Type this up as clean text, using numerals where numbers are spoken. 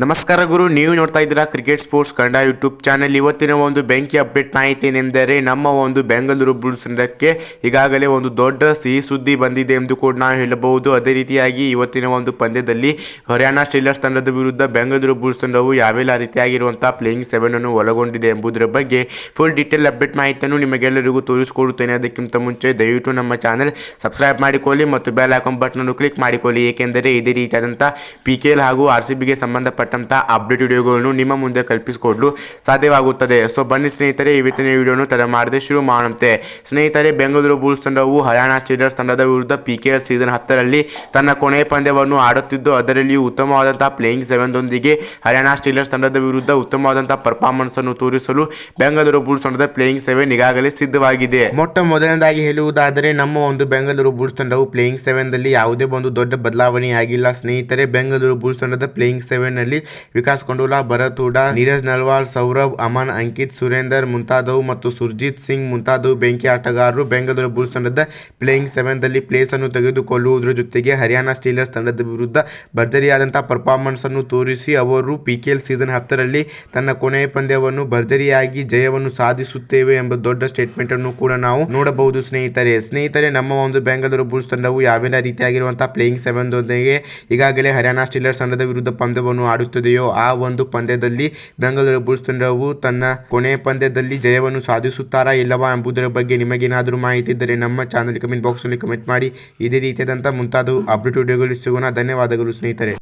ನಮಸ್ಕಾರ ಗುರು, ನೀವು ನೋಡ್ತಾ ಇದ್ದೀರಾ cricket sports Kannada YouTube channel. ಇವತ್ತಿನ ಒಂದು ಬೆಂಕಿ ಅಪ್ಡೇಟ್ ಮಾಹಿತಿ ಏನೆಂದರೆ ನಮ್ಮ ಒಂದು ಬೆಂಗಳೂರು ಬುಲ್ಸ್ ತಂಡಕ್ಕೆ ಈಗಾಗಲೇ ಒಂದು ದೊಡ್ಡ ಸಿಹಿ ಸುದ್ದಿ ಬಂದಿದೆ ಎಂದು ಕೂಡ ನಾವು ಹೇಳಬಹುದು. ಅದೇ ರೀತಿಯಾಗಿ ಇವತ್ತಿನ ಒಂದು ಪಂದ್ಯದಲ್ಲಿ ಹರಿಯಾಣ ಸ್ಟೀಲರ್ಸ್ ತಂಡದ ವಿರುದ್ಧ ಬೆಂಗಳೂರು ಬುಲ್ಸ್ ತಂಡವು ಯಾವೆಲ್ಲ ರೀತಿಯಾಗಿರುವಂತಹ ಪ್ಲೇಯಿಂಗ್ 7 ಅನ್ನು ಒಳಗೊಂಡಿದೆ ಎಂಬುದರ ಬಗ್ಗೆ ಫುಲ್ ಡೀಟೇಲ್ ಅಪ್ಡೇಟ್ ಮಾಹಿತಿಯನ್ನು ನಿಮಗೆಲ್ಲರಿಗೂ ತೋರಿಸಿಕೊಡುತ್ತೇನೆ. ಅದಕ್ಕಿಂತ ಮುಂಚೆ ದಯವಿಟ್ಟು ನಮ್ಮ ಚಾನೆಲ್ ಸಬ್ಸ್ಕ್ರೈಬ್ ಮಾಡಿಕೊಳ್ಳಿ ಮತ್ತು ಬೆಲ್ ಐಕಾನ್ ಬಟನ್ ಅನ್ನು ಕ್ಲಿಕ್ ಮಾಡಿಕೊಳ್ಳಿ, ಏಕೆಂದರೆ ಇದೇ ರೀತಿಯಾದಂಥ PKL ಹಾಗೂ RCBಗೆ ಸಂಬಂಧಪಟ್ಟ ಅಪ್ಡೇಟ್ ವಿಡಿಯೋಗಳನ್ನು ನಿಮ್ಮ ಮುಂದೆ ಕಲ್ಪಿಸಿಕೊಡಲು ಸಾಧ್ಯವಾಗುತ್ತದೆ. ಸೊ ಬನ್ನಿ ಸ್ನೇಹಿತರೆ, ಇವತ್ತಿನ ವಿಡಿಯೋನು ತಡ ಮಾಡದೆ ಶುರು ಮಾಡುವಂತೆ. ಸ್ನೇಹಿತರೆ, ಬೆಂಗಳೂರು ಬುಲ್ಸ್ ತಂಡವು ಹರಿಯಾಣ ಸ್ಟೀಲರ್ಸ್ ತಂಡದ ವಿರುದ್ಧ PKL ಸೀಸನ್ 10ರಲ್ಲಿ ತನ್ನ ಕೊನೆಯ ಪಂದ್ಯವನ್ನು ಆಡುತ್ತಿದ್ದು, ಅದರಲ್ಲಿಯೂ ಉತ್ತಮವಾದಂತಹ ಪ್ಲೇಯಿಂಗ್ 7 ದೊಂದಿಗೆ ಹರಿಯಾಣ ಸ್ಟೀಲರ್ಸ್ ತಂಡದ ವಿರುದ್ಧ ಉತ್ತಮವಾದಂತಹ ಪರ್ಫಾರ್ಮೆನ್ಸ್ ಅನ್ನು ತೋರಿಸಲು ಬೆಂಗಳೂರು ಬುಲ್ಸ್ ತಂಡದ ಪ್ಲೇಯಿಂಗ್ 7 ಈಗಾಗಲೇ ಸಿದ್ಧವಾಗಿದೆ. ಮೊದಲನೇದಾಗಿ ಹೇಳುವುದಾದರೆ ನಮ್ಮ ಒಂದು ಬೆಂಗಳೂರು ಬುಲ್ಸ್ ತಂಡವು ಪ್ಲೇಯಿಂಗ್ 7ದಲ್ಲಿ ಯಾವುದೇ ಒಂದು ದೊಡ್ಡ ಬದಲಾವಣೆ ಆಗಿಲ್ಲ. ಸ್ನೇಹಿತರೆ, ಬೆಂಗಳೂರು ಬುಲ್ಸ್ ತಂಡದ ಪ್ಲೇಯಿಂಗ್ 7ನಲ್ಲಿ ವಿಕಾಸ್ ಕೊಂಡೋಲಾ, ಭರತ್ ಹೂಡಾ, ನೀರಜ್ ನಲ್ವಾಲ್, ಸೌರವ್, ಅಮನ್, ಅಂಕಿತ್, ಸುರೇಂದರ್ ಮುಂತಾದವು ಮತ್ತು ಸುರ್ಜಿತ್ ಸಿಂಗ್ ಮುಂತಾದವು ಬೆಂಕಿ ಆಟಗಾರರು ಬೆಂಗಳೂರು ಬುಲ್ಸ್ ತಂಡದ ಪ್ಲೇಯಿಂಗ್ 7ದಲ್ಲಿ ಪ್ಲೇಸ್ ಅನ್ನು ತೆಗೆದುಕೊಳ್ಳುವುದರ ಜೊತೆಗೆ ಹರಿಯಾಣ ಸ್ಟೀಲರ್ಸ್ ತಂಡದ ವಿರುದ್ಧ ಭರ್ಜರಿಯಾದಂತಹ ಪರ್ಫಾರ್ಮೆನ್ಸ್ ಅನ್ನು ತೋರಿಸಿ ಅವರು PKL ಸೀಸನ್ 10ರಲ್ಲಿ ತನ್ನ ಕೊನೆಯ ಪಂದ್ಯವನ್ನು ಭರ್ಜರಿಯಾಗಿ ಜಯವನ್ನು ಸಾಧಿಸುತ್ತೇವೆ ಎಂಬ ದೊಡ್ಡ ಸ್ಟೇಟ್ಮೆಂಟ್ ಅನ್ನು ಕೂಡ ನಾವು ನೋಡಬಹುದು. ಸ್ನೇಹಿತರೆ, ನಮ್ಮ ಒಂದು ಬೆಂಗಳೂರು ಬುಲ್ಸ್ ತಂಡವು ಯಾವೆಲ್ಲ ರೀತಿಯಾಗಿರುವಂತಹ ಪ್ಲೇಯಿಂಗ್ 7 ದೊಂದಿಗೆ ಈಗಾಗಲೇ ಹರಿಯಾಣ ಸ್ಟೀಲರ್ಸ್ ತಂಡದ ವಿರುದ್ಧ ಪಂದ್ಯವನ್ನು ಆಡುತ್ತದೆಯೋ ಆ ಒಂದು ಪಂದ್ಯದಲ್ಲಿ ಬೆಂಗಳೂರು ಬುಲ್ಸ್ ತಂಡವು ತನ್ನ ಕೊನೆಯ ಪಂದ್ಯದಲ್ಲಿ ಜಯವನ್ನು ಸಾಧಿಸುತ್ತಾರಾ ಇಲ್ಲವಾ ಎಂಬುದರ ಬಗ್ಗೆ ನಿಮಗೇನಾದರೂ ಮಾಹಿತಿ ಇದ್ದರೆ ನಮ್ಮ ಚಾನಲ್ ಕಮೆಂಟ್ ಬಾಕ್ಸ್ನಲ್ಲಿ ಕಮೆಂಟ್ ಮಾಡಿ. ಇದೇ ರೀತಿಯಾದಂಥ ಮುಂತಾದ ಅಪ್ಡೇಟ್ ವಿಡಿಯೋಗಳು ಸಿಗೋಣ. ಧನ್ಯವಾದಗಳು ಸ್ನೇಹಿತರೆ.